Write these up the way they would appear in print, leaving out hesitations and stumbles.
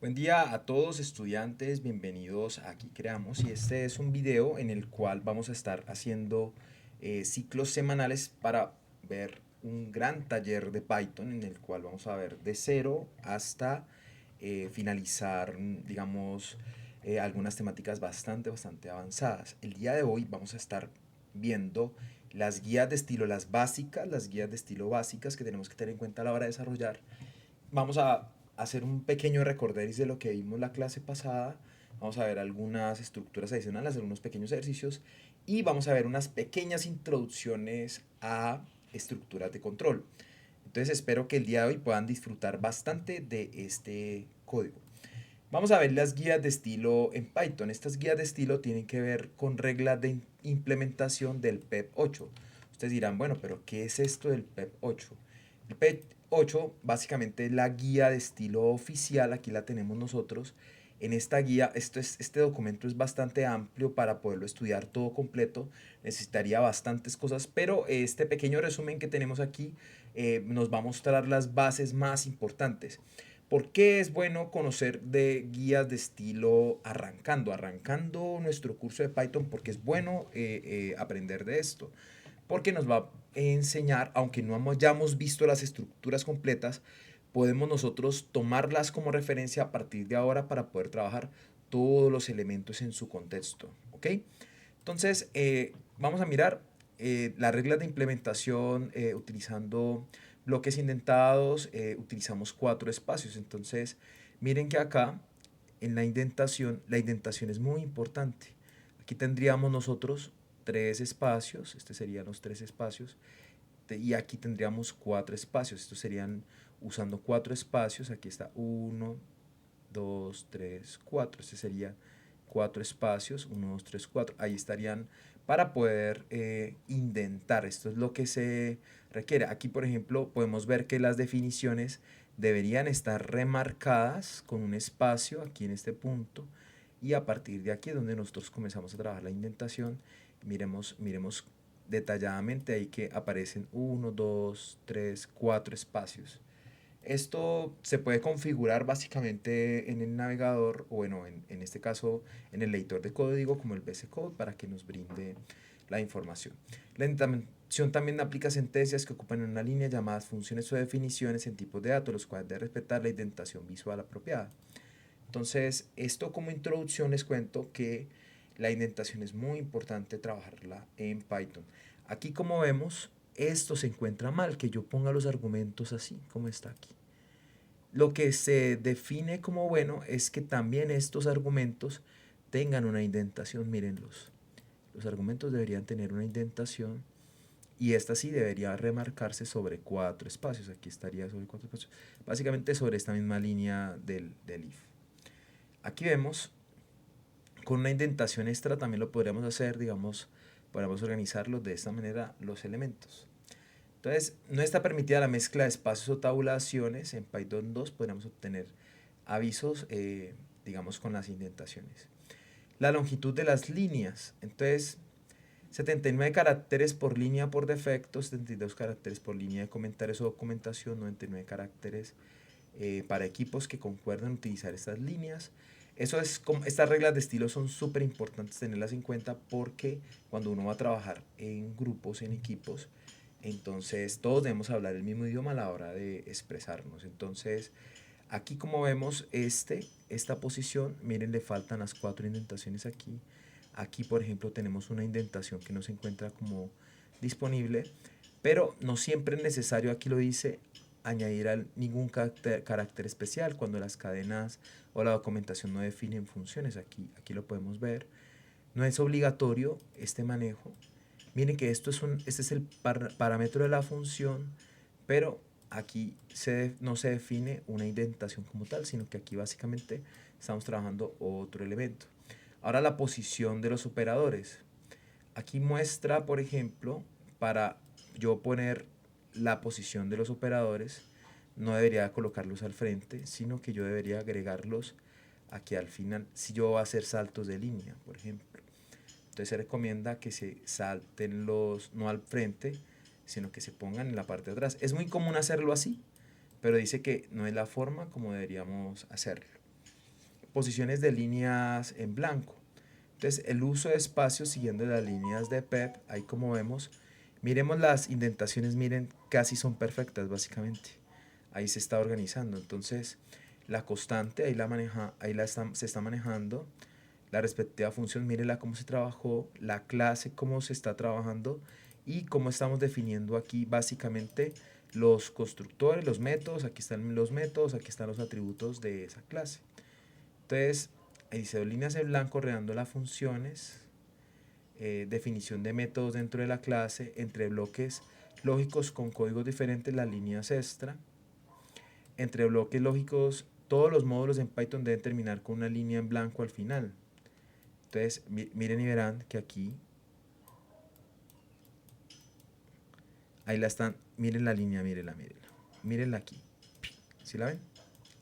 Buen día a todos estudiantes, bienvenidos a Aquí Creamos y este es un video en el cual vamos a estar haciendo ciclos semanales para ver un gran taller de Python en el cual vamos a ver de cero hasta finalizar, digamos, algunas temáticas bastante avanzadas. El día de hoy vamos a estar viendo las guías de estilo, las guías de estilo básicas que tenemos que tener en cuenta a la hora de desarrollar. Vamos a hacer un pequeño recorderis de lo que vimos la clase pasada. Vamos a ver algunas estructuras adicionales, algunos pequeños ejercicios y vamos a ver unas pequeñas introducciones a estructuras de control. Entonces espero que el día de hoy puedan disfrutar bastante de este código. Vamos a ver las guías de estilo en Python. Estas guías de estilo tienen que ver con reglas de implementación del PEP 8. Ustedes dirán, bueno, pero ¿qué es esto del PEP 8? El PEP 8 básicamente es la guía de estilo oficial, aquí la tenemos nosotros. En esta guía, este documento es bastante amplio para poderlo estudiar todo completo. Necesitaría bastantes cosas, pero este pequeño resumen que tenemos aquí nos va a mostrar las bases más importantes. ¿Por qué es bueno conocer de guías de estilo arrancando nuestro curso de Python? Porque es bueno aprender de esto. Porque nos va a enseñar, aunque no hayamos visto las estructuras completas, podemos nosotros tomarlas como referencia a partir de ahora para poder trabajar todos los elementos en su contexto. ¿Ok? Entonces, vamos a mirar las reglas de implementación utilizando bloques indentados. Utilizamos cuatro espacios. Entonces, miren que acá en la indentación es muy importante. Aquí tendríamos nosotros tres espacios. Estos serían los tres espacios. Y aquí tendríamos cuatro espacios. Estos serían usando cuatro espacios. Aquí está uno, 2, 3, 4. Este sería cuatro espacios, uno, 2, 3, 4. Ahí estarían para poder indentar. Esto es lo que se requiere. Aquí, por ejemplo, podemos ver que las definiciones deberían estar remarcadas con un espacio aquí en este punto. Y a partir de aquí es donde nosotros comenzamos a trabajar la indentación. Miremos detalladamente ahí que aparecen uno, 2, 3, 4 espacios. Esto se puede configurar básicamente en el navegador o bueno, en este caso en el editor de código como el VS Code para que nos brinde la información. La indentación también aplica sentencias que ocupan una línea llamadas funciones o definiciones en tipos de datos, los cuales deben respetar la indentación visual apropiada. Entonces, esto como introducción les cuento que la indentación es muy importante trabajarla en Python. Aquí como vemos, esto se encuentra mal, que yo ponga los argumentos así como está aquí. Lo que se define como bueno es que también estos argumentos tengan una indentación, mírenlos. Los argumentos deberían tener una indentación y esta sí debería remarcarse sobre cuatro espacios. Aquí estaría sobre cuatro espacios. Básicamente sobre esta misma línea del if. Aquí vemos con una indentación extra también lo podríamos hacer, digamos, podríamos organizarlos de esta manera los elementos. Entonces, no está permitida la mezcla de espacios o tabulaciones. En Python 2 podríamos obtener avisos, digamos, con las indentaciones. La longitud de las líneas. Entonces, 79 caracteres por línea por defecto, 72 caracteres por línea de comentarios o documentación, 99 caracteres para equipos que concuerdan utilizar estas líneas. Estas reglas de estilo son súper importantes tenerlas en cuenta porque cuando uno va a trabajar en grupos, en equipos, entonces todos debemos hablar el mismo idioma a la hora de expresarnos. Entonces, aquí como vemos esta posición, miren, le faltan las cuatro indentaciones aquí. Aquí, por ejemplo, tenemos una indentación que no se encuentra como disponible, pero no siempre es necesario, aquí lo dice, añadir ningún carácter especial cuando las cadenas o la documentación no definen funciones. Aquí lo podemos ver. No es obligatorio este manejo. Miren que este es el parámetro de la función, pero aquí no se define una indentación como tal, sino que aquí básicamente estamos trabajando otro elemento. Ahora la posición de los operadores. Aquí muestra, por ejemplo, para yo poner la posición de los operadores, no debería colocarlos al frente, sino que yo debería agregarlos aquí al final, si yo voy a hacer saltos de línea, por ejemplo. Entonces se recomienda que se salten los, no al frente, sino que se pongan en la parte de atrás. Es muy común hacerlo así, pero dice que no es la forma como deberíamos hacerlo. posiciones de líneas en blanco. Entonces, el uso de espacios siguiendo las líneas de PEP, ahí como vemos, miremos las indentaciones, miren, casi son perfectas básicamente. Ahí se está organizando. Entonces, la constante, se está manejando. La respectiva función, mírela cómo se trabajó, la clase cómo se está trabajando y cómo estamos definiendo aquí básicamente los constructores, los métodos, aquí están los métodos, aquí están los atributos de esa clase. Entonces, ahí dice dos líneas en blanco redando las funciones, definición de métodos dentro de la clase, entre bloques lógicos con códigos diferentes, las líneas extra, entre bloques lógicos, todos los módulos en Python deben terminar con una línea en blanco al final. Entonces, miren y verán que aquí, ahí la están, miren la línea, mírenla aquí. ¿Sí la ven?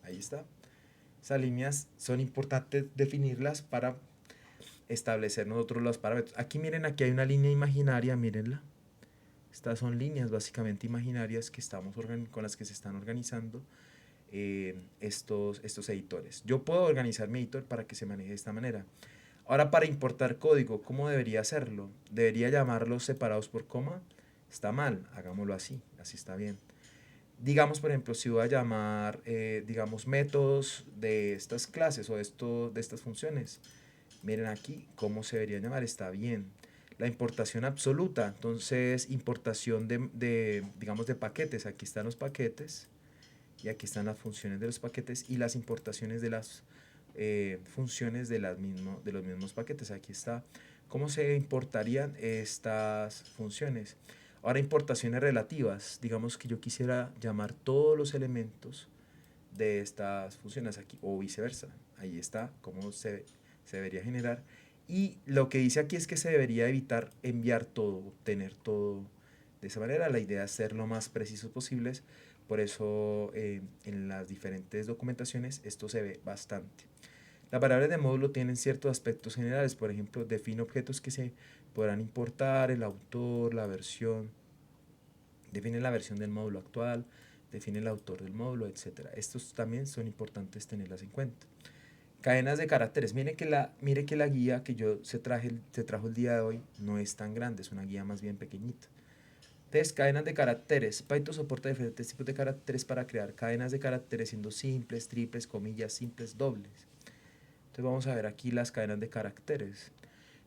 Ahí está. Esas líneas son importantes definirlas para establecer nosotros los parámetros. Aquí miren, aquí hay una línea imaginaria, mírenla. Estas son líneas básicamente imaginarias que con las que se están organizando estos editores. Yo puedo organizar mi editor para que se maneje de esta manera. Ahora, para importar código, ¿cómo debería hacerlo? ¿Debería llamarlos separados por coma? Está mal, hagámoslo así, así está bien. Digamos, por ejemplo, si voy a llamar, digamos, métodos de estas clases o de estas funciones. Miren aquí cómo se debería llamar, está bien. La importación absoluta, entonces importación digamos, de paquetes. Aquí están los paquetes y aquí están las funciones de los paquetes y las importaciones de las funciones de los mismos paquetes. Aquí está cómo se importarían estas funciones. Ahora, importaciones relativas. Digamos que yo quisiera llamar todos los elementos de estas funciones aquí o viceversa. Ahí está cómo se debería generar. Y lo que dice aquí es que se debería evitar enviar todo, obtener todo de esa manera. La idea es ser lo más precisos posibles. Por eso en las diferentes documentaciones esto se ve bastante. Las variables de módulo tienen ciertos aspectos generales. Por ejemplo, define objetos que se podrán importar, el autor, la versión. Define la versión del módulo actual, define el autor del módulo, etc. Estos también son importantes tenerlas en cuenta. Cadenas de caracteres. Mire que la guía que se trajo el día de hoy no es tan grande, es una guía más bien pequeñita. Entonces, cadenas de caracteres. Python soporta diferentes tipos de caracteres para crear cadenas de caracteres, siendo simples, triples, comillas, simples, dobles. Entonces vamos a ver aquí las cadenas de caracteres.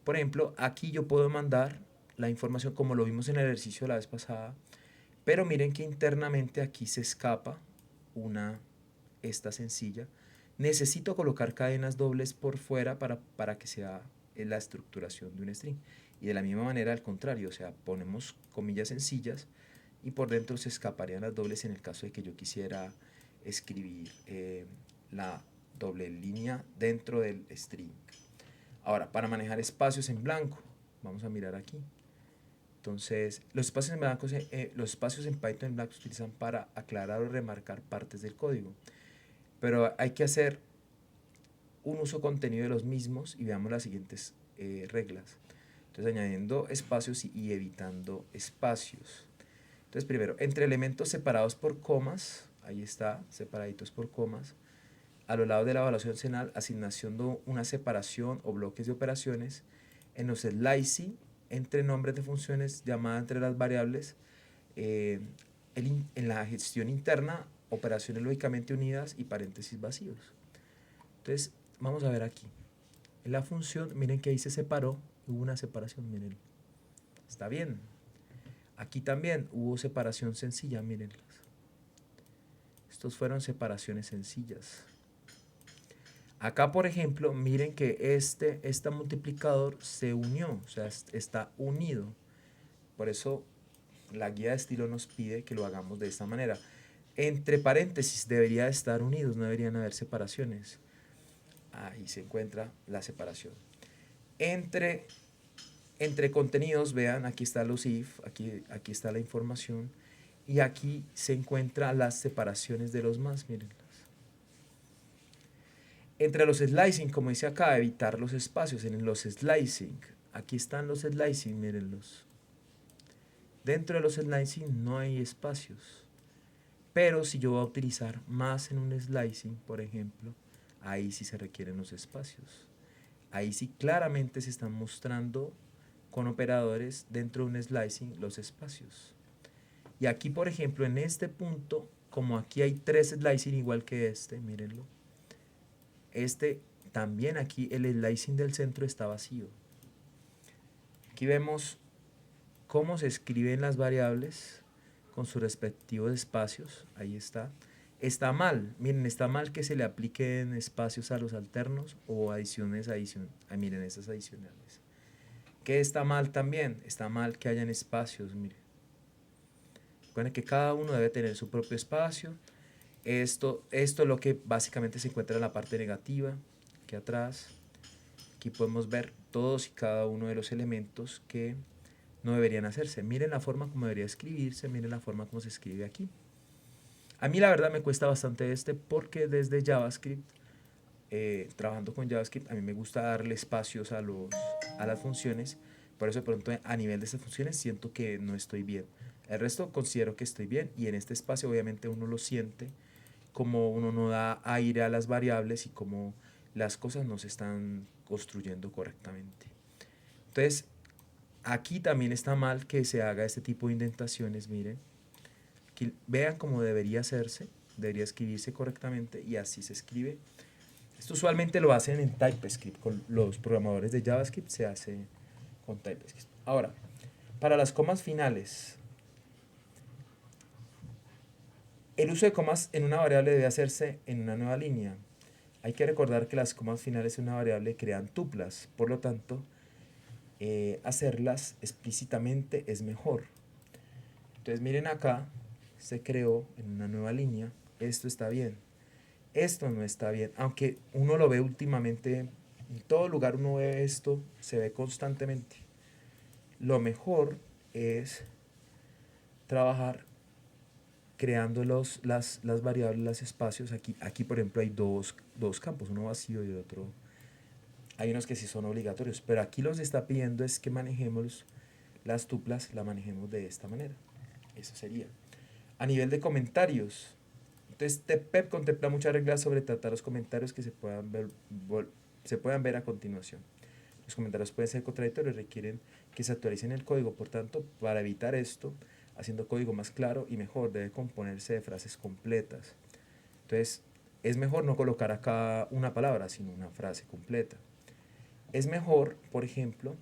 Por ejemplo, aquí yo puedo mandar la información como lo vimos en el ejercicio de la vez pasada, pero miren que internamente aquí se escapa esta sencilla. Necesito colocar cadenas dobles por fuera para que sea la estructuración de un string. Y de la misma manera al contrario, o sea, ponemos comillas sencillas y por dentro se escaparían las dobles en el caso de que yo quisiera escribir la doble línea dentro del string. Ahora, para manejar espacios en blanco, vamos a mirar aquí. Entonces, los espacios en Python en blanco se utilizan para aclarar o remarcar partes del código. Pero hay que hacer un uso contenido de los mismos y veamos las siguientes reglas. Entonces, añadiendo espacios y evitando espacios. Entonces, primero, entre elementos separados por comas, ahí está, separaditos por comas. A los lados de la evaluación señal, asignación de una separación o bloques de operaciones. En los slicing, entre nombres de funciones, llamada entre las variables. En la gestión interna, operaciones lógicamente unidas y paréntesis vacíos. Entonces, vamos a ver aquí. En la función, miren que ahí se separó, hubo una separación, miren. Está bien. Aquí también hubo separación sencilla, mírenlas. Estos fueron separaciones sencillas. Acá, por ejemplo, miren que este multiplicador se unió, o sea, está unido. Por eso la guía de estilo nos pide que lo hagamos de esta manera. Entre paréntesis debería estar unidos, no deberían haber separaciones. Ahí se encuentra la separación. Entre contenidos, vean, aquí está los if, aquí está la información. Y aquí se encuentran las separaciones de los más, mírenlas. Entre los slicing, como dice acá, evitar los espacios. En los slicing, aquí están los slicing, mírenlos. Dentro de los slicing no hay espacios. Pero si yo voy a utilizar más en un slicing, por ejemplo, ahí sí se requieren los espacios. Ahí sí claramente se están mostrando con operadores dentro de un slicing los espacios. Y aquí, por ejemplo, en este punto, como aquí hay tres slicing igual que este, mírenlo, este también aquí el slicing del centro está vacío. Aquí vemos cómo se escriben las variables con sus respectivos espacios. Ahí está. Está mal, miren, está mal que se le apliquen espacios a los alternos o adiciones, miren, esas adicionales. ¿Qué está mal también? Está mal que hayan espacios, miren. Recuerden que cada uno debe tener su propio espacio. Esto es lo que básicamente se encuentra en la parte negativa, aquí atrás. Aquí podemos ver todos y cada uno de los elementos que no deberían hacerse. Miren la forma como debería escribirse, miren la forma como se escribe aquí. A mí la verdad me cuesta bastante porque desde JavaScript, trabajando con JavaScript, a mí me gusta darle espacios a las funciones. Por eso de pronto a nivel de estas funciones siento que no estoy bien. El resto considero que estoy bien y en este espacio obviamente uno lo siente como uno no da aire a las variables y como las cosas no se están construyendo correctamente. Entonces, aquí también está mal que se haga este tipo de indentaciones, miren. Aquí, vean cómo debería hacerse, debería escribirse correctamente y así se escribe. Esto usualmente lo hacen en TypeScript, con los programadores de JavaScript se hace con TypeScript. Ahora, para las comas finales, el uso de comas en una variable debe hacerse en una nueva línea. Hay que recordar que las comas finales en una variable crean tuplas, por lo tanto, hacerlas explícitamente es mejor. Entonces miren acá, se creó en una nueva línea, esto está bien, esto no está bien, aunque uno lo ve últimamente, en todo lugar uno ve esto, se ve constantemente. Lo mejor es trabajar creando las variables, los espacios. Aquí por ejemplo hay dos campos, uno vacío y otro. Hay unos que sí son obligatorios, pero aquí los está pidiendo es que manejemos las tuplas, la manejemos de esta manera. Eso sería. A nivel de comentarios, entonces TPEP contempla muchas reglas sobre tratar los comentarios que se puedan ver a continuación. Los comentarios pueden ser contradictorios, requieren que se actualicen el código, por tanto, para evitar esto, haciendo código más claro y mejor, debe componerse de frases completas. Entonces, es mejor no colocar acá una palabra, sino una frase completa. Es mejor, por ejemplo,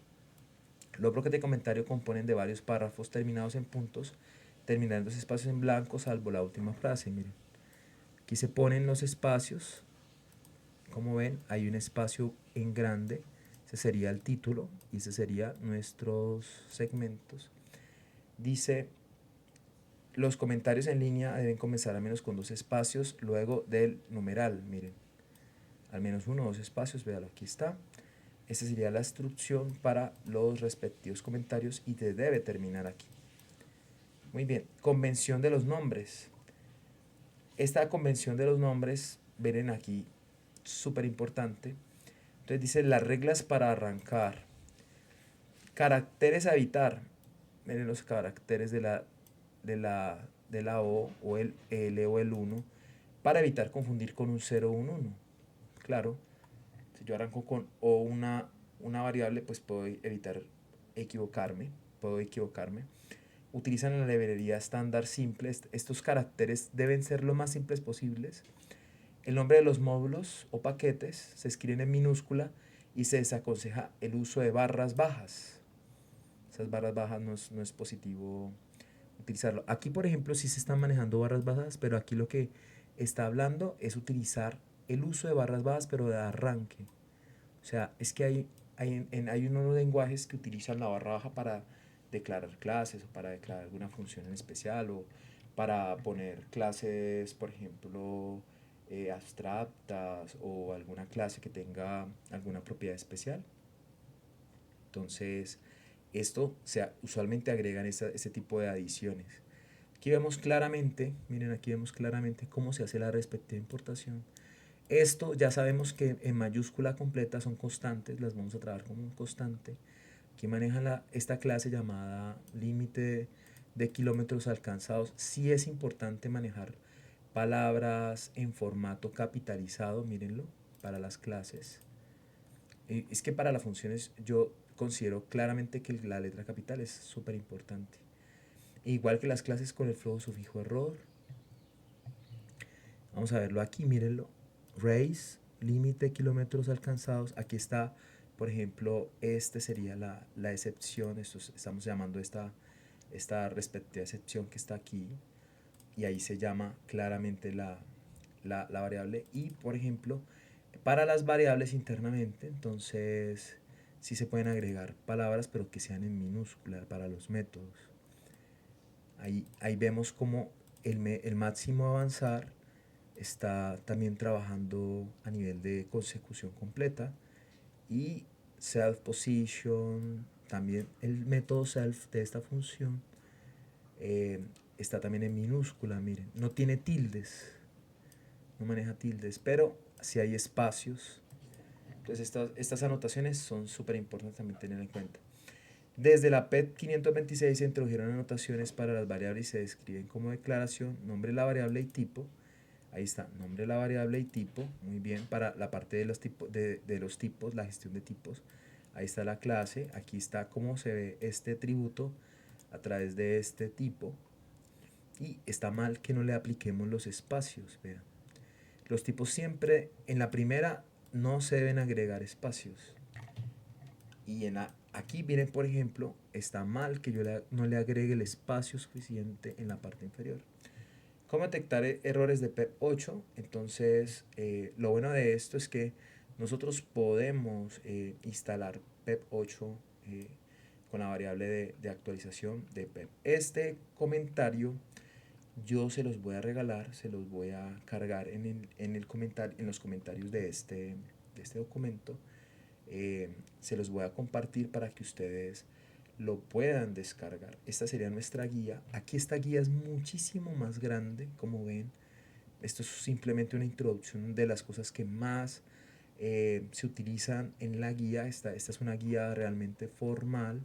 los bloques de comentario componen de varios párrafos terminados en puntos, terminando los espacios en blanco, salvo la última frase. Miren, aquí se ponen los espacios. Como ven, hay un espacio en grande. Ese sería el título y ese sería nuestros segmentos. Dice, los comentarios en línea deben comenzar al menos con dos espacios luego del numeral. Miren, al menos uno o dos espacios, véalo, aquí está. Esta sería la instrucción para los respectivos comentarios y debe terminar aquí. Muy bien, convención de los nombres. Esta convención de los nombres, ven aquí, súper importante. Entonces dice las reglas para arrancar. Caracteres a evitar. Miren los caracteres de la O el L o el 1 para evitar confundir con un 0 o un 1. Claro, si yo arranco con O una variable, pues puedo equivocarme. Puedo equivocarme. Utilizan la librería estándar simple. Estos caracteres deben ser lo más simples posibles. El nombre de los módulos o paquetes se escriben en minúscula y se desaconseja el uso de barras bajas. Esas barras bajas no es positivo utilizarlo. Aquí, por ejemplo, sí se están manejando barras bajas, pero aquí lo que está hablando es utilizar el uso de barras bajas, pero de arranque. O sea, es que hay unos lenguajes que utilizan la barra baja para declarar clases o para declarar alguna función en especial o para poner clases, por ejemplo, abstractas o alguna clase que tenga alguna propiedad especial. Entonces, esto usualmente agregan ese tipo de adiciones. Aquí vemos claramente, miren, aquí vemos claramente cómo se hace la respectiva importación. Esto ya sabemos que en mayúscula completa son constantes, las vamos a trabajar como un constante. Aquí manejan esta clase llamada límite de kilómetros alcanzados. Sí es importante manejar palabras en formato capitalizado, mírenlo. para las clases. Es que para las funciones yo considero claramente que la letra capital es súper importante. Igual que las clases con el flujo sufijo error. Vamos a verlo aquí, mírenlo. Race, límite de kilómetros alcanzados. Aquí está, por ejemplo, este sería la excepción. Estamos llamando esta respectiva excepción que está aquí. Y ahí se llama claramente la variable. Y, por ejemplo, para las variables internamente, entonces sí se pueden agregar palabras, pero que sean en minúscula para los métodos. Ahí vemos como el máximo avanzar está también trabajando a nivel de consecución completa, y self position, también el método self de esta función eh, está también en minúscula. Miren, no tiene tildes, no maneja tildes, pero si hay espacios. Entonces estas anotaciones son súper importantes también tener en cuenta. Desde la PET 526 se introdujeron anotaciones para las variables y se describen como declaración, nombre de la variable y tipo. Ahí está, nombre de la variable y tipo. Muy bien, para la parte de los tipos, la gestión de tipos. Ahí está la clase, aquí está cómo se ve este atributo a través de este tipo. Y está mal que no le apliquemos los espacios, vean. Los tipos siempre, en la primera, no se deben agregar espacios. Y aquí miren, por ejemplo, está mal que yo no le agregue el espacio suficiente en la parte inferior. ¿Cómo detectar errores de PEP 8? Entonces, lo bueno de esto es que nosotros podemos instalar PEP 8 con la variable de actualización de PEP. Este comentario yo se los voy a regalar, se los voy a cargar en los comentarios de este documento. Se los voy a compartir para que ustedes lo puedan descargar. Esta sería nuestra guía. Aquí esta guía es muchísimo más grande, como ven. Esto es simplemente una introducción de las cosas que más se utilizan en la guía. Esta es una guía realmente formal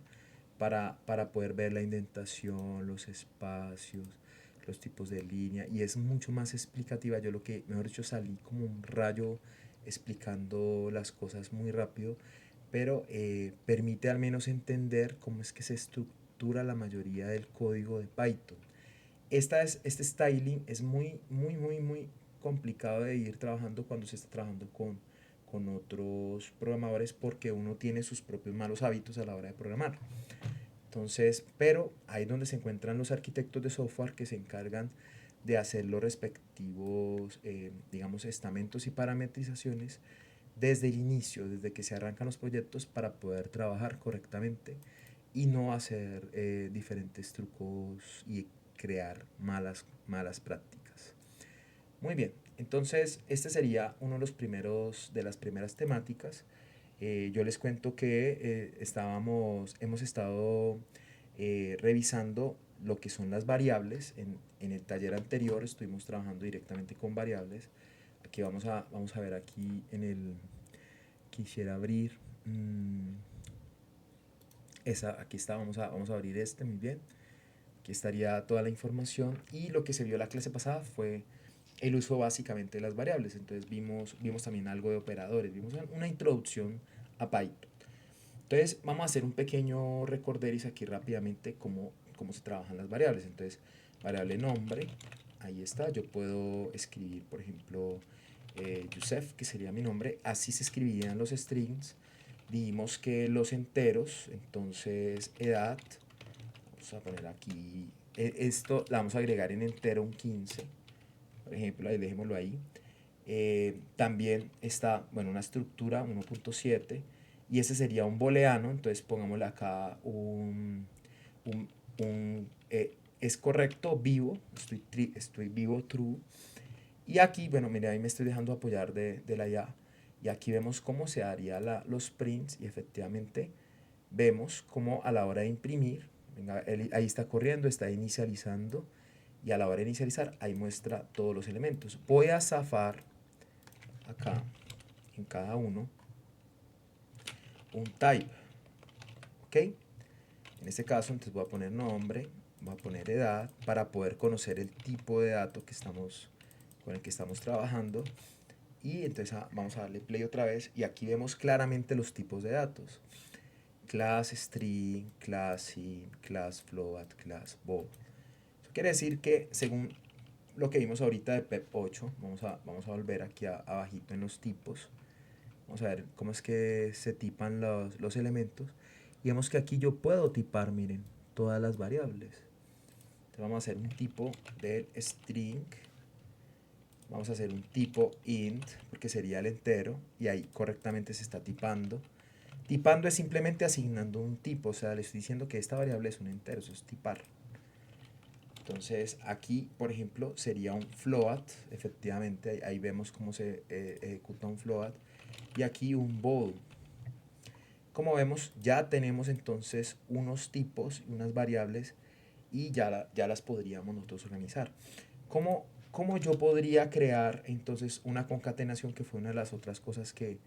para poder ver la indentación, los espacios, los tipos de línea, y es mucho más explicativa. Yo mejor dicho, salí como un rayo explicando las cosas muy rápido, pero permite al menos entender cómo es que se estructura la mayoría del código de Python. Este styling es muy, muy, muy, muy complicado de ir trabajando cuando se está trabajando con otros programadores, porque uno tiene sus propios malos hábitos a la hora de programar. Entonces, pero ahí es donde se encuentran los arquitectos de software que se encargan de hacer los respectivos, digamos, estamentos y parametrizaciones desde el inicio, desde que se arrancan los proyectos, para poder trabajar correctamente y no hacer diferentes trucos y crear malas prácticas. Muy bien, entonces este sería uno de las primeras temáticas. Yo les cuento que hemos estado revisando lo que son las variables. En el taller anterior estuvimos trabajando directamente con variables. Aquí vamos a ver aquí quisiera abrir aquí está, vamos a abrir muy bien. Aquí estaría toda la información, y lo que se vio la clase pasada fue el uso básicamente de las variables. Entonces vimos también algo de operadores, vimos una introducción a Python. Entonces vamos a hacer un pequeño recorderis aquí rápidamente cómo se trabajan las variables. Entonces, variable nombre, ahí está. Yo puedo escribir, por ejemplo, Yusef, que sería mi nombre. Así se escribirían los strings. Dijimos que los enteros, entonces edad, vamos a poner aquí, esto la vamos a agregar en entero un 15, por ejemplo, ahí dejémoslo ahí. También está, bueno, una estructura 1.7, y ese sería un booleano. Entonces pongámosle acá es correcto, vivo, estoy vivo, true. Y aquí, bueno, mire, ahí me estoy dejando apoyar de la IA, y aquí vemos cómo se haría los prints, y efectivamente vemos cómo a la hora de imprimir, venga, ahí está corriendo, está inicializando, y a la hora de inicializar ahí muestra todos los elementos. Voy a zafar acá en cada uno un type, ¿ok? En este caso, entonces voy a poner nombre, voy a poner edad, para poder conocer el tipo de dato con el que estamos trabajando. Y entonces vamos a darle play otra vez y aquí vemos claramente los tipos de datos. Class string, class int, class float, class bool. Eso quiere decir que según lo que vimos ahorita de PEP 8, vamos a volver aquí abajito en los tipos. Vamos a ver cómo es que se tipan los elementos. Y vemos que aquí yo puedo tipar, miren, todas las variables. Entonces vamos a hacer un tipo del string. Vamos a hacer un tipo int, porque sería el entero, y ahí correctamente se está tipando. Tipando es simplemente asignando un tipo, o sea, le estoy diciendo que esta variable es un entero, eso es tipar. Entonces aquí, por ejemplo, sería un float, efectivamente, ahí vemos cómo se ejecuta un float, y aquí un bool. Como vemos, ya tenemos entonces unos tipos y unas variables y ya las podríamos nosotros organizar. ¿Cómo yo podría crear entonces una concatenación, que fue una de las otras cosas que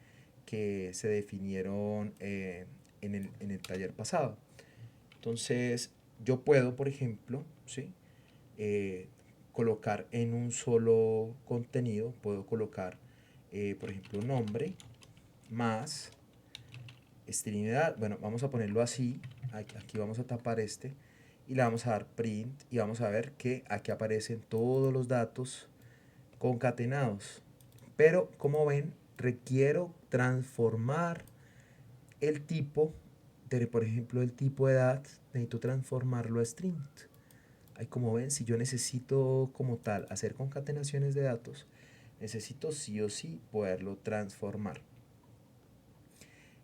se definieron en el taller pasado? Entonces, yo puedo, por ejemplo, ¿sí? Eh, colocar en un solo contenido, puedo colocar, por ejemplo, nombre más estrinidad. Bueno, vamos a ponerlo así. Aquí vamos a tapar este y le vamos a dar print y vamos a ver que aquí aparecen todos los datos concatenados. Pero como ven, requiero transformar el tipo, por ejemplo, el tipo de edad, necesito transformarlo a string. Ahí como ven, si yo necesito como tal hacer concatenaciones de datos, necesito sí o sí poderlo transformar.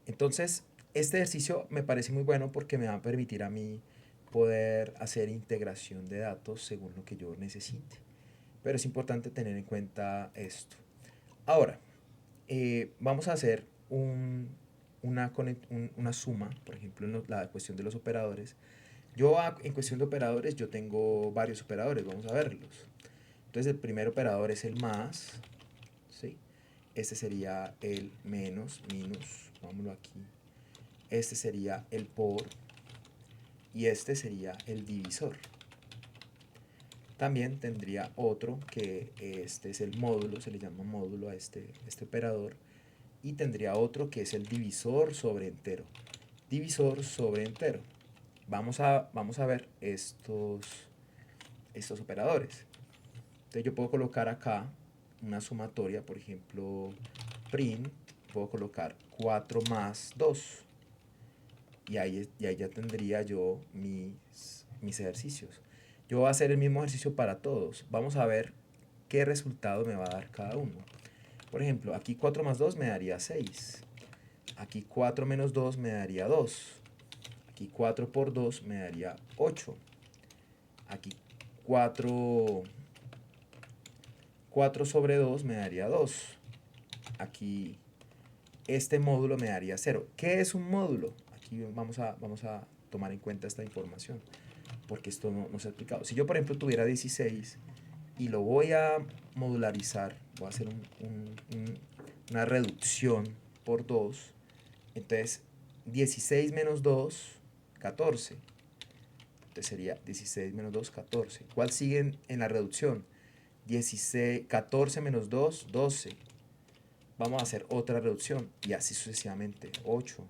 Entonces, este ejercicio me parece muy bueno porque me va a permitir a mí poder hacer integración de datos según lo que yo necesite. Pero es importante tener en cuenta esto. Ahora, vamos a hacer una suma, por ejemplo, en la cuestión de los operadores. En cuestión de operadores, yo tengo varios operadores, vamos a verlos. Entonces, el primer operador es el más, ¿sí? Este sería el menos, minus, vámonos aquí. Este sería el por y este sería el divisor. También tendría otro que este es el módulo, se le llama módulo a este operador. Y tendría otro que es el divisor sobre entero. Divisor sobre entero. Vamos a ver estos operadores. Entonces yo puedo colocar acá una sumatoria, por ejemplo, print, puedo colocar 4 más 2. Y ahí ya tendría yo mis ejercicios. Yo voy a hacer el mismo ejercicio para todos. Vamos a ver qué resultado me va a dar cada uno. Por ejemplo, aquí 4 más 2 me daría 6. Aquí 4 menos 2 me daría 2. Aquí 4 por 2 me daría 8. Aquí 4 sobre 2 me daría 2. Aquí este módulo me daría 0. ¿Qué es un módulo? Aquí vamos a tomar en cuenta esta información, porque esto no se ha explicado. Si yo, por ejemplo, tuviera 16 y lo voy a modularizar, voy a hacer una reducción por 2, entonces 16 menos 2, 14. Entonces sería 16 menos 2, 14. ¿Cuál sigue en la reducción? 14 menos 2, 12. Vamos a hacer otra reducción y así sucesivamente. 8,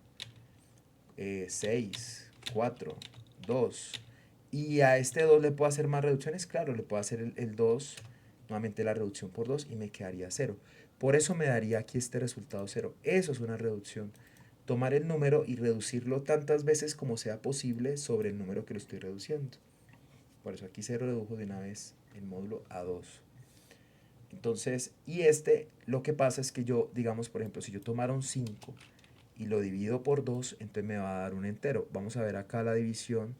6, 4, 2. Y a este 2 le puedo hacer más reducciones. Claro, le puedo hacer el 2, nuevamente la reducción por 2 y me quedaría 0. Por eso me daría aquí este resultado 0. Eso es una reducción. Tomar el número y reducirlo tantas veces como sea posible sobre el número que lo estoy reduciendo. Por eso aquí se redujo de una vez el módulo a 2. Entonces, lo que pasa es que yo, digamos, por ejemplo, si yo tomara un 5 y lo divido por 2, entonces me va a dar un entero. Vamos a ver acá la división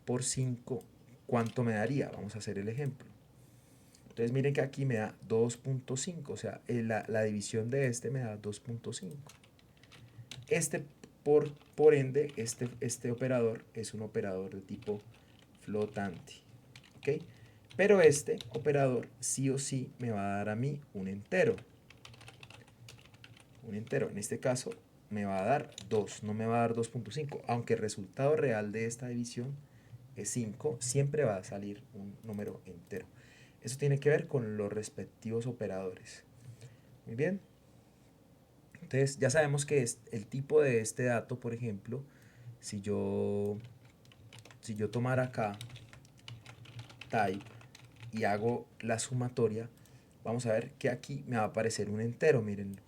por 5, ¿cuánto me daría? Vamos a hacer el ejemplo. Entonces miren que aquí me da 2.5, o sea, la división de este me da 2.5. Por ende, este operador es un operador de tipo flotante. ¿Ok? Pero este operador sí o sí me va a dar a mí un entero. Un entero. En este caso me va a dar 2, no me va a dar 2.5. Aunque el resultado real de esta división es 5, siempre va a salir un número entero. Eso tiene que ver con los respectivos operadores. Muy bien. Entonces ya sabemos que es el tipo de este dato, por ejemplo, si yo, si yo tomara acá type y hago la sumatoria, vamos a ver que aquí me va a aparecer un entero, mírenlo.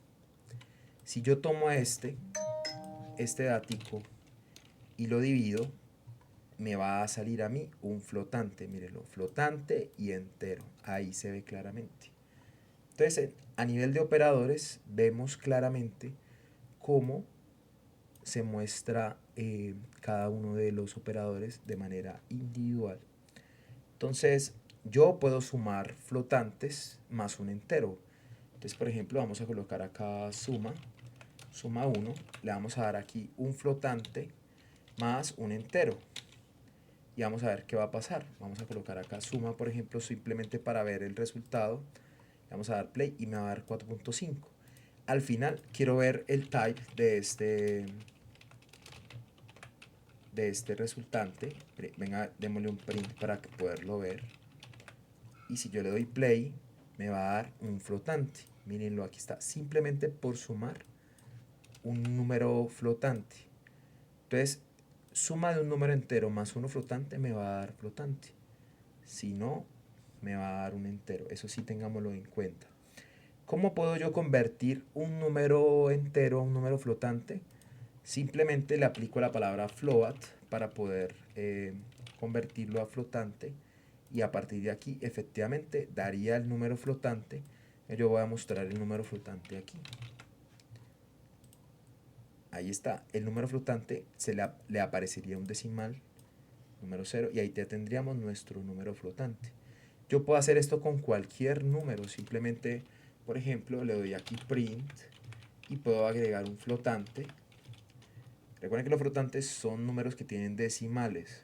Si yo tomo este datico y lo divido, me va a salir a mí un flotante, mírenlo, flotante y entero, ahí se ve claramente. Entonces, a nivel de operadores, vemos claramente cómo se muestra cada uno de los operadores de manera individual. Entonces, yo puedo sumar flotantes más un entero. Entonces, por ejemplo, vamos a colocar acá suma 1, le vamos a dar aquí un flotante más un entero. Y vamos a ver qué va a pasar. Vamos a colocar acá suma, por ejemplo, simplemente para ver el resultado. Vamos a dar play y me va a dar 4.5. Al final quiero ver el type de este resultante. Venga, démosle un print para poderlo ver. Y si yo le doy play, me va a dar un flotante. Mírenlo, aquí está. Simplemente por sumar un número flotante. Entonces, suma de un número entero más uno flotante me va a dar flotante. Si no, me va a dar un entero. Eso sí, tengámoslo en cuenta. ¿Cómo puedo yo convertir un número entero a un número flotante? Simplemente le aplico la palabra float para poder convertirlo a flotante, y a partir de aquí efectivamente daría el número flotante. Yo voy a mostrar el número flotante aquí. Ahí está, el número flotante le aparecería un decimal, número 0, y ahí ya tendríamos nuestro número flotante. Yo puedo hacer esto con cualquier número, simplemente, por ejemplo, le doy aquí print y puedo agregar un flotante. Recuerden que los flotantes son números que tienen decimales.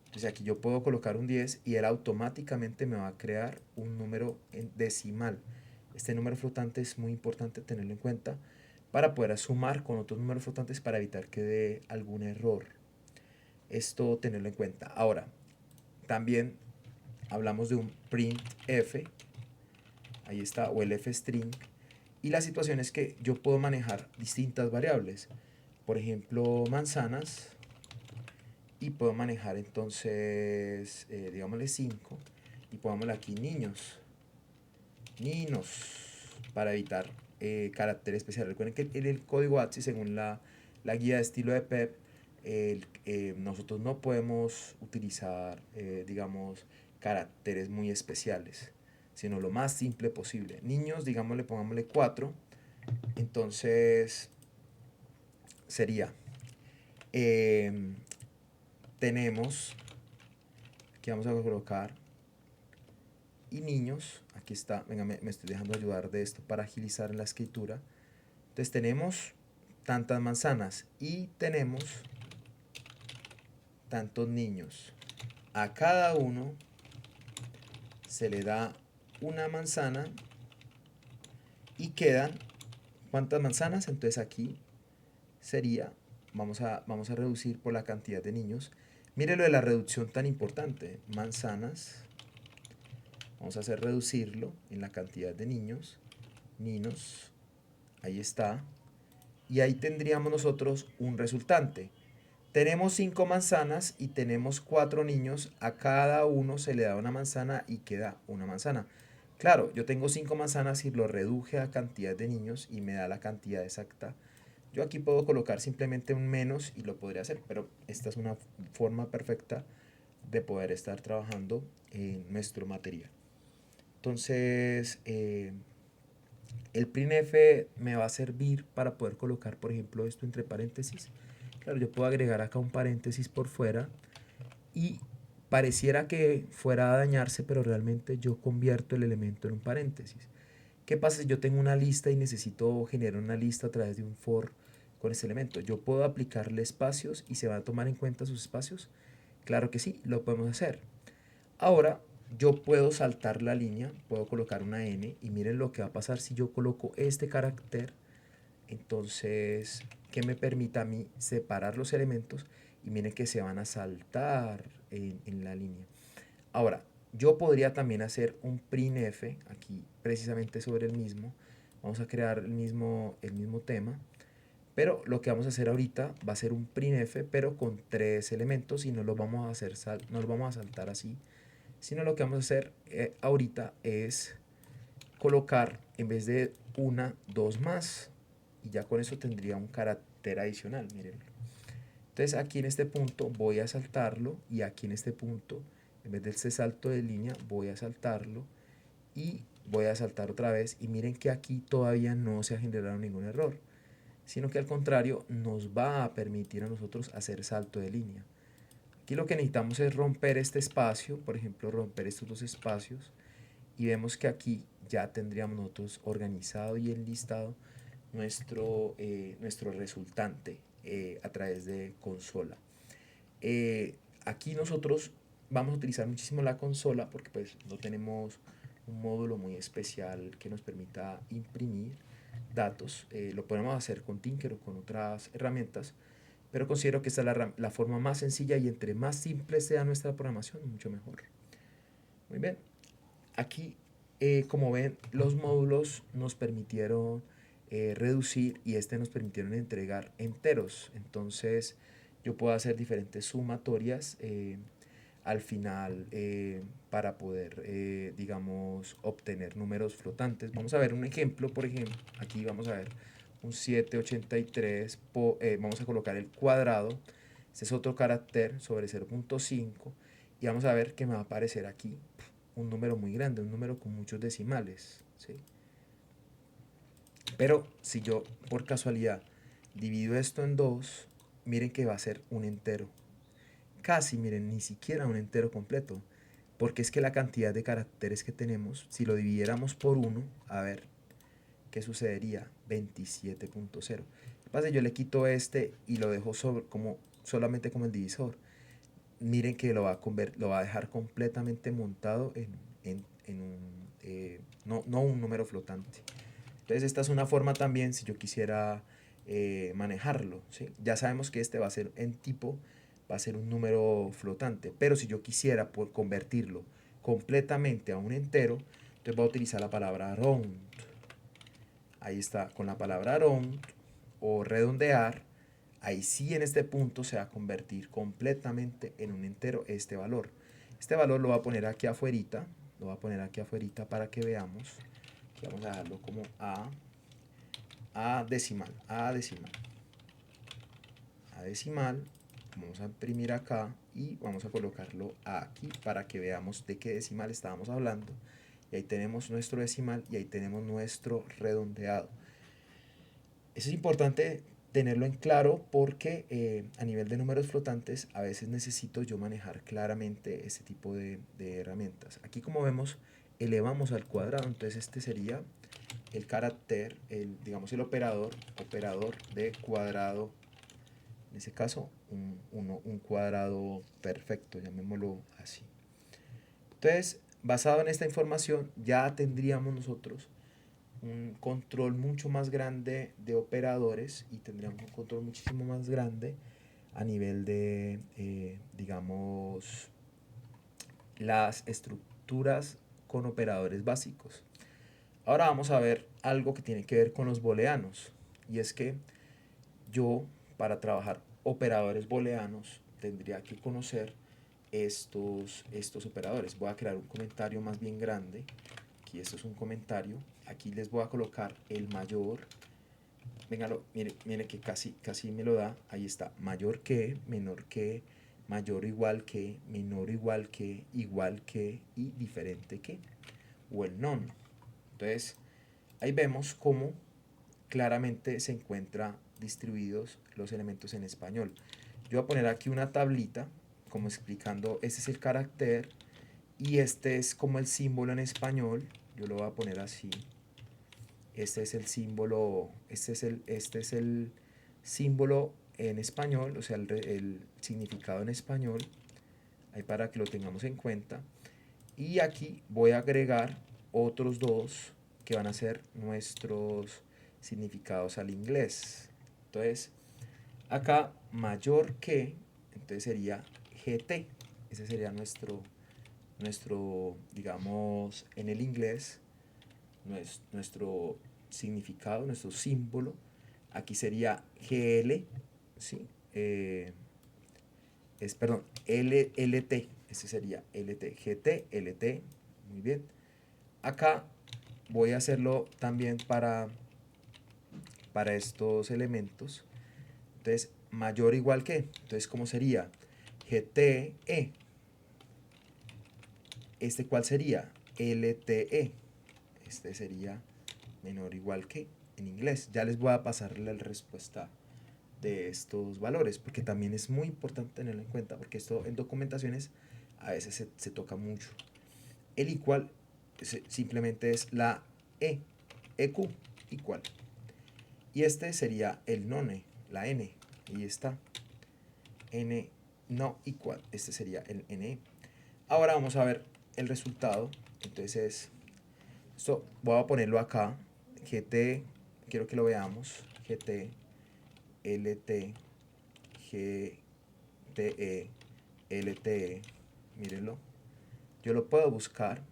Entonces aquí yo puedo colocar un 10 y él automáticamente me va a crear un número en decimal. Este número flotante es muy importante tenerlo en cuenta para poder sumar con otros números flotantes para evitar que dé algún error. Esto tenerlo en cuenta. Ahora, también hablamos de un printf, ahí está, o el fstring, y la situación es que yo puedo manejar distintas variables. Por ejemplo, manzanas, y puedo manejar entonces, digámosle 5, y pongámosle aquí niños, para evitar carácter especial. Recuerden que en el código ATSI, según la guía de estilo de PEP, nosotros no podemos utilizar, digamos, caracteres muy especiales, sino lo más simple posible. Niños, digámosle, pongámosle 4, entonces sería, eh, tenemos, aquí vamos a colocar, y niños, aquí está, venga, me estoy dejando ayudar de esto para agilizar en la escritura. Entonces tenemos tantas manzanas y tenemos tantos niños. A cada uno se le da una manzana y quedan, ¿cuántas manzanas? Entonces aquí sería, vamos a reducir por la cantidad de niños. Mire lo de la reducción tan importante. Manzanas, vamos a hacer reducirlo en la cantidad de niños. Niños, ahí está. Y ahí tendríamos nosotros un resultante. Tenemos 5 manzanas y tenemos 4 niños. A cada uno se le da una manzana y queda una manzana. Claro, yo tengo 5 manzanas y lo reduje a cantidad de niños y me da la cantidad exacta. Yo aquí puedo colocar simplemente un menos y lo podría hacer, pero esta es una forma perfecta de poder estar trabajando en nuestro material. Entonces, el printf me va a servir para poder colocar, por ejemplo, esto entre paréntesis. Claro, yo puedo agregar acá un paréntesis por fuera y pareciera que fuera a dañarse, pero realmente yo convierto el elemento en un paréntesis. ¿Qué pasa si yo tengo una lista y necesito generar una lista a través de un for con ese elemento? ¿Yo puedo aplicarle espacios y se van a tomar en cuenta sus espacios? Claro que sí, lo podemos hacer. Ahora yo puedo saltar la línea, puedo colocar una n y miren lo que va a pasar si yo coloco este carácter. Entonces, que me permita a mí separar los elementos y miren que se van a saltar en la línea. Ahora, yo podría también hacer un printf aquí precisamente sobre el mismo, vamos a crear el mismo tema, pero lo que vamos a hacer ahorita va a ser un printf, pero con 3 elementos, y no los vamos a hacer no los vamos a saltar así, sino lo que vamos a hacer ahorita es colocar, en vez de una, dos más, y ya con eso tendría un carácter adicional, miren. Entonces aquí en este punto voy a saltarlo, y aquí en este punto, en vez de este salto de línea, voy a saltarlo y voy a saltar otra vez, y miren que aquí todavía no se ha generado ningún error, sino que al contrario nos va a permitir a nosotros hacer salto de línea. Aquí lo que necesitamos es romper este espacio, por ejemplo romper estos dos espacios, y vemos que aquí ya tendríamos nosotros organizado y enlistado nuestro resultante a través de consola. Aquí nosotros vamos a utilizar muchísimo la consola porque pues no tenemos un módulo muy especial que nos permita imprimir datos. Lo podemos hacer con Tinker o con otras herramientas, pero considero que esta es la forma más sencilla, y entre más simple sea nuestra programación, mucho mejor. Muy bien. Aquí, como ven, los módulos nos permitieron reducir, y nos permitieron entregar enteros. Entonces yo puedo hacer diferentes sumatorias al final para poder, digamos, obtener números flotantes. Vamos a ver un ejemplo. Por ejemplo, aquí vamos a ver un 783, vamos a colocar el cuadrado. Este es otro carácter sobre 0.5, y vamos a ver que me va a aparecer aquí un número muy grande, un número con muchos decimales, ¿sí? Pero si yo por casualidad divido esto en 2, miren que va a ser un entero. Casi, miren, ni siquiera un entero completo. Porque es que la cantidad de caracteres que tenemos, si lo dividiéramos por 1, a ver, ¿qué sucedería? 27.0. Lo que pasa es que yo le quito este y lo dejo solamente como el divisor. Miren que lo va a dejar completamente montado en un, no un número flotante. Entonces esta es una forma también, si yo quisiera manejarlo, ¿sí? Ya sabemos que este va a ser en tipo, va a ser un número flotante, pero si yo quisiera convertirlo completamente a un entero, entonces voy a utilizar la palabra round. Ahí está, con la palabra round o redondear, ahí sí en este punto se va a convertir completamente en un entero este valor. Este valor lo voy a poner aquí afuerita, lo voy a poner aquí afuerita para que veamos. Aquí vamos a darlo como A decimal, A decimal, A decimal. Vamos a imprimir acá y vamos a colocarlo aquí para que veamos de qué decimal estábamos hablando. Y ahí tenemos nuestro decimal y ahí tenemos nuestro redondeado. Eso es importante tenerlo en claro porque a nivel de números flotantes a veces necesito yo manejar claramente este tipo de herramientas. Aquí, como vemos, elevamos al cuadrado, entonces este sería el carácter, digamos el operador de cuadrado, en ese caso un cuadrado perfecto, llamémoslo así. Entonces, basado en esta información, ya tendríamos nosotros un control mucho más grande de operadores, y tendríamos un control muchísimo más grande a nivel de, digamos, las estructuras con operadores básicos. Ahora vamos a ver algo que tiene que ver con los booleanos, y es que yo, para trabajar operadores booleanos, tendría que conocer estos operadores. Voy a crear un comentario más bien grande. Aquí esto es un comentario. Aquí les voy a colocar el mayor. Véngalo, mire que casi me lo da. Ahí está, mayor que, menor que, mayor o igual que, menor o igual que, y diferente que, o el non. Entonces, ahí vemos cómo claramente se encuentran distribuidos los elementos en español. Yo voy a poner aquí una tablita como explicando, este es el carácter y este es como el símbolo en español. Yo lo voy a poner así. Este es el símbolo, este es el símbolo en español, o sea, el significado en español, ahí para que lo tengamos en cuenta. Y aquí voy a agregar otros dos que van a ser nuestros significados al inglés. Entonces, acá mayor que, entonces sería GT. Ese sería nuestro, digamos, en el inglés, nuestro significado, nuestro símbolo. Aquí sería GL, ¿sí? Perdón, LT, este sería LT, GT, LT, muy bien. Acá voy a hacerlo también para estos elementos. Entonces, mayor o igual que, entonces, ¿cómo sería? GTE. ¿Este cuál sería? LTE. Este sería menor o igual que en inglés. Ya les voy a pasar la respuesta de estos valores, porque también es muy importante tenerlo en cuenta, porque esto en documentaciones a veces se toca mucho. El igual simplemente es la EQ, igual. Y este sería el none, la N, y está. N no igual, este sería el NE. Ahora vamos a ver el resultado. Entonces, esto voy a ponerlo acá. GT, quiero que lo veamos. GT, LT, GTE, LTE. Mírenlo. Yo lo puedo buscar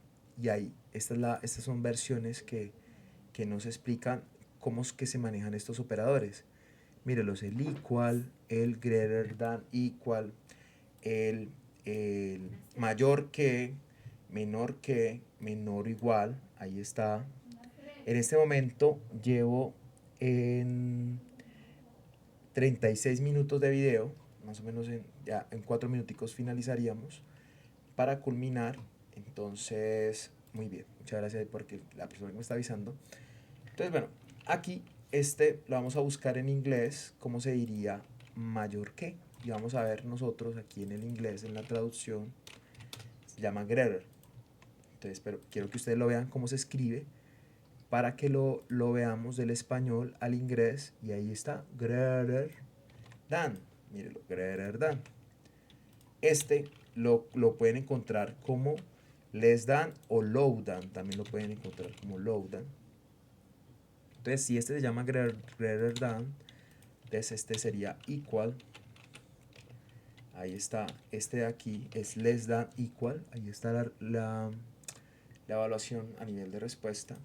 y ahí, estas son versiones que nos explican cómo es que se manejan estos operadores. Mírenlos, el equal, el greater than equal, el, el mayor que, menor o igual, ahí está. En este momento llevo en 36 minutos de video, más o menos ya en 4 minuticos finalizaríamos para culminar. Entonces, muy bien, muchas gracias porque la persona que me está avisando. Entonces, bueno, aquí lo vamos a buscar en inglés, ¿cómo se diría mayor que? Y vamos a ver nosotros aquí en el inglés, en la traducción, se llama greater. Entonces, pero quiero que ustedes lo vean cómo se escribe para que lo veamos del español al inglés. Y ahí está, greater than. Mírenlo, greater than. Lo pueden encontrar como less than o low than. También lo pueden encontrar como low than. Entonces, si este se llama greater than, entonces este sería equal. Ahí está, este de aquí es less than equal. Ahí está la evaluación a nivel de respuesta.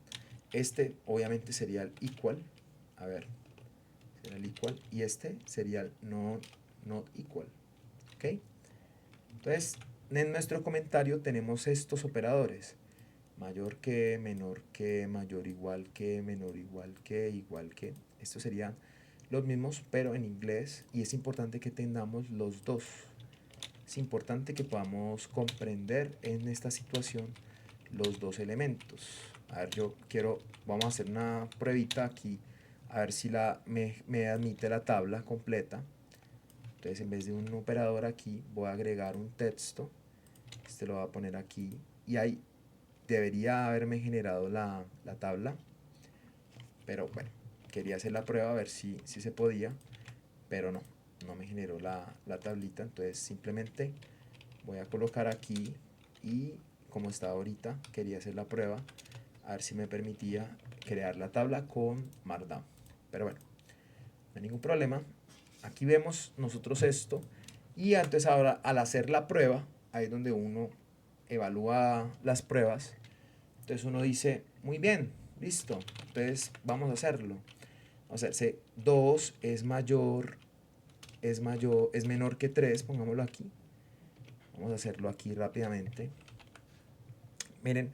Este obviamente sería el equal. A ver, sería el equal. Y este sería el not equal. ¿Ok? Entonces, en nuestro comentario tenemos estos operadores. Mayor que, menor que, mayor igual que, menor igual que, igual que. Estos serían los mismos, pero en inglés. Y es importante que tengamos los dos. Es importante que podamos comprender en esta situación los dos elementos. A ver, vamos a hacer una pruebita aquí. A ver si me admite la tabla completa. Entonces, en vez de un operador aquí, voy a agregar un texto. Este lo voy a poner aquí. Y ahí debería haberme generado la tabla. Pero bueno, quería hacer la prueba a ver si se podía. Pero no me generó la tablita. Entonces, simplemente voy a colocar aquí. Y como está ahorita, quería hacer la prueba. A ver si me permitía crear la tabla con Markdown. Pero bueno, no hay ningún problema. Aquí vemos nosotros esto. Y entonces ahora al hacer la prueba, ahí es donde uno evalúa las pruebas. Entonces uno dice, muy bien, listo. Entonces vamos a hacerlo. Vamos a hacerse 2 es menor que 3, pongámoslo aquí. Vamos a hacerlo aquí rápidamente. Miren,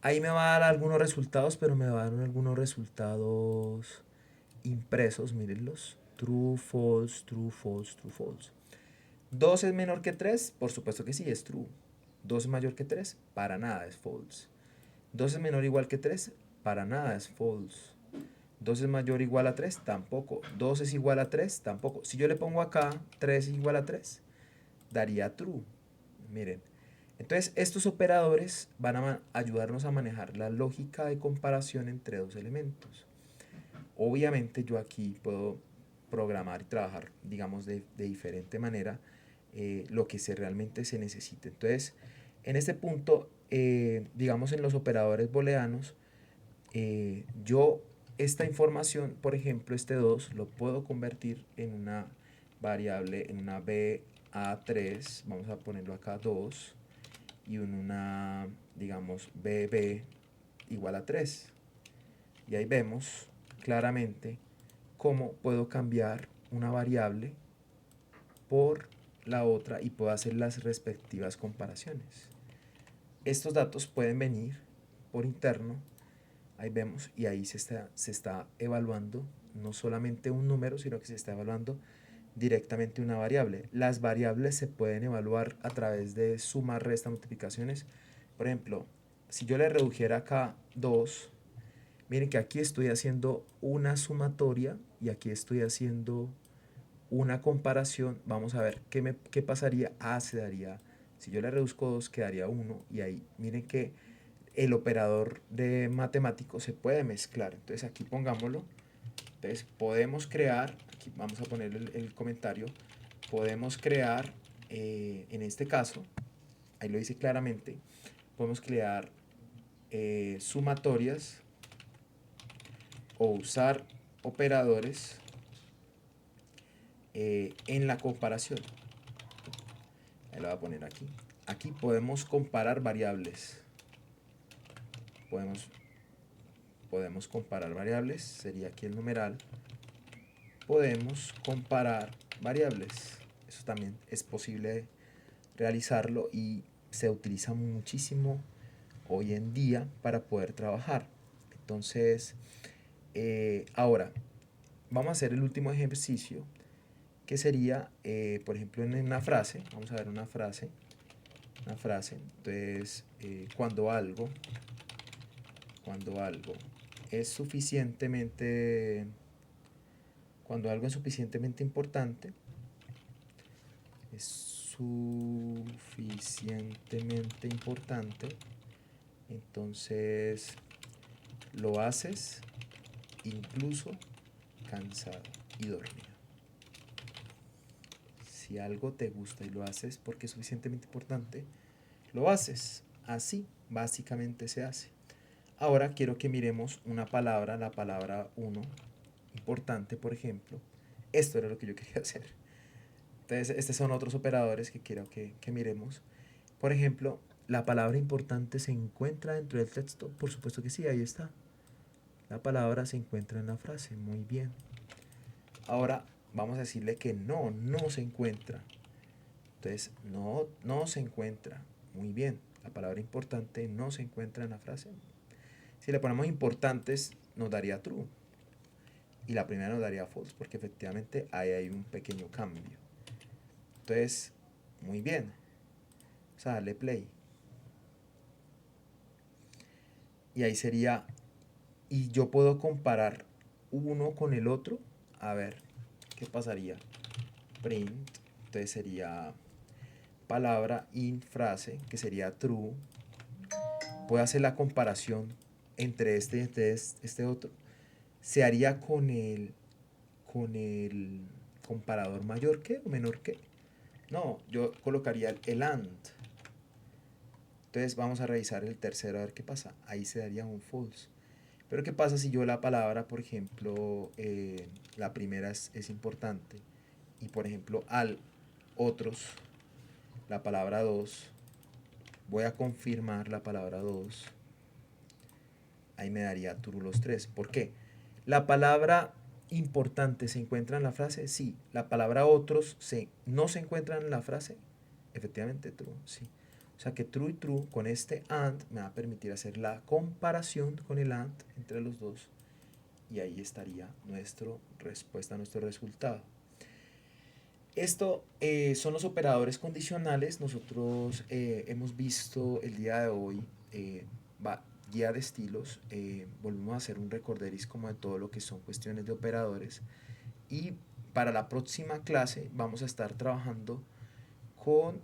ahí me va a dar algunos resultados, pero me va a dar algunos resultados impresos, mírenlos. True, false, true, false, true, false. 2 es menor que 3, por supuesto que sí, es true. 2 es mayor que 3, para nada es false. 2 es menor o igual que 3, para nada es false. 2 es mayor o igual a 3, tampoco. 2 es igual a 3, tampoco. Si yo le pongo acá 3 es igual a 3, daría true. Miren. Entonces, estos operadores van a ayudarnos a manejar la lógica de comparación entre dos elementos. Obviamente yo aquí puedo programar y trabajar, digamos, de diferente manera lo que realmente se necesite. Entonces, en este punto, digamos, en los operadores booleanos, yo esta información, por ejemplo, este 2, lo puedo convertir en una variable, en una BA3, vamos a ponerlo acá 2, y en una, digamos, BB igual a 3. Y ahí vemos claramente cómo puedo cambiar una variable por la otra y puedo hacer las respectivas comparaciones. Estos datos pueden venir por interno, ahí vemos, y ahí se está evaluando no solamente un número, sino que se está evaluando directamente una variable. Las variables se pueden evaluar a través de suma, resta, multiplicaciones. Por ejemplo, si yo le redujera acá 2, miren que aquí estoy haciendo una sumatoria y aquí estoy haciendo una comparación. Vamos a ver qué pasaría. Se daría, si yo le reduzco 2 quedaría 1 y ahí miren que el operador de matemático se puede mezclar. Entonces aquí pongámoslo. Entonces podemos crear, aquí vamos a poner el comentario, podemos crear, en este caso, ahí lo dice claramente, podemos crear sumatorias o usar operadores en la comparación. Ahí lo voy a poner aquí. Aquí podemos comparar variables. Podemos comparar variables, sería aquí el numeral. Podemos comparar variables. Eso también es posible realizarlo y se utiliza muchísimo hoy en día para poder trabajar. Entonces, ahora vamos a hacer el último ejercicio que sería, por ejemplo, en una frase. Vamos a ver una frase. Entonces, cuando algo es suficientemente, cuando algo es suficientemente importante, es suficientemente importante, entonces lo haces incluso cansado y dormido. Si algo te gusta y lo haces porque es suficientemente importante, lo haces. Así básicamente se hace. Ahora quiero que miremos una palabra, la palabra 1, importante, por ejemplo. Esto era lo que yo quería hacer. Entonces, estos son otros operadores que quiero que miremos. Por ejemplo, la palabra importante se encuentra dentro del texto. Por supuesto que sí, ahí está. La palabra se encuentra en la frase. Muy bien. Ahora vamos a decirle que no se encuentra. Entonces, no se encuentra. Muy bien. La palabra importante no se encuentra en la frase. Si le ponemos importantes, nos daría true. Y la primera nos daría false, porque efectivamente ahí hay un pequeño cambio. Entonces, muy bien. O sea, darle play. Y ahí sería, y yo puedo comparar uno con el otro. A ver, ¿qué pasaría? Print, entonces sería palabra in frase, que sería true. Puedo hacer la comparación entre este y este otro. Se haría con el comparador mayor que o menor que. No, yo colocaría el and. Entonces vamos a revisar el tercero a ver qué pasa. Ahí se daría un false. Pero ¿qué pasa si yo la palabra, por ejemplo, la primera es importante y por ejemplo al otros, la palabra 2, voy a confirmar la palabra 2, ahí me daría true los tres. ¿Por qué? La palabra importante se encuentra en la frase, sí. La palabra otros no se encuentra en la frase, efectivamente true, sí. O sea que true y true con este and me va a permitir hacer la comparación con el and entre los dos y ahí estaría nuestra respuesta, nuestro resultado. Esto son los operadores condicionales. Nosotros hemos visto el día de hoy guía de estilos. Volvimos a hacer un recorderis como de todo lo que son cuestiones de operadores. Y para la próxima clase vamos a estar trabajando con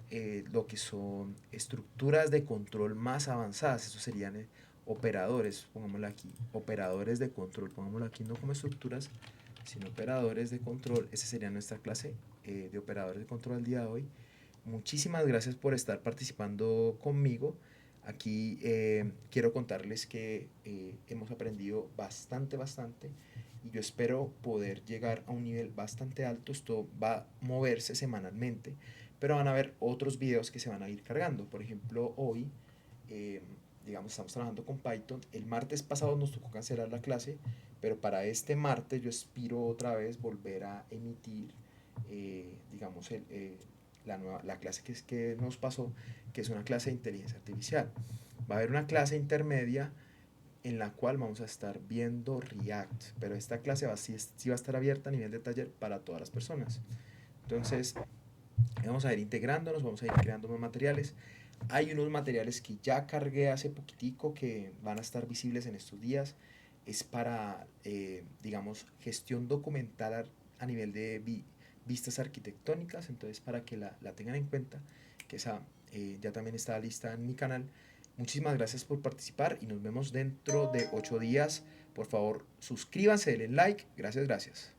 lo que son estructuras de control más avanzadas. Eso serían operadores, pongámoslo aquí, operadores de control, pongámoslo aquí no como estructuras, sino operadores de control. Esa sería nuestra clase de operadores de control al día de hoy. Muchísimas gracias por estar participando conmigo. Aquí quiero contarles que hemos aprendido bastante y yo espero poder llegar a un nivel bastante alto. Esto va a moverse semanalmente, pero van a haber otros videos que se van a ir cargando. Por ejemplo, hoy digamos, estamos trabajando con Python. El martes pasado nos tocó cancelar la clase, pero para este martes yo aspiro otra vez volver a emitir, digamos, la clase que nos pasó, que es una clase de inteligencia artificial. Va a haber una clase intermedia en la cual vamos a estar viendo React, pero esta clase sí va a estar abierta a nivel de taller para todas las personas. Entonces, vamos a ir integrándonos, vamos a ir creando más materiales. Hay unos materiales que ya cargué hace poquitico que van a estar visibles en estos días. Es para, digamos, gestión documental a nivel de vistas arquitectónicas, entonces para que la tengan en cuenta, que esa ya también está lista en mi canal. Muchísimas gracias por participar y nos vemos dentro de 8 días. Por favor, suscríbanse, denle like. Gracias, gracias.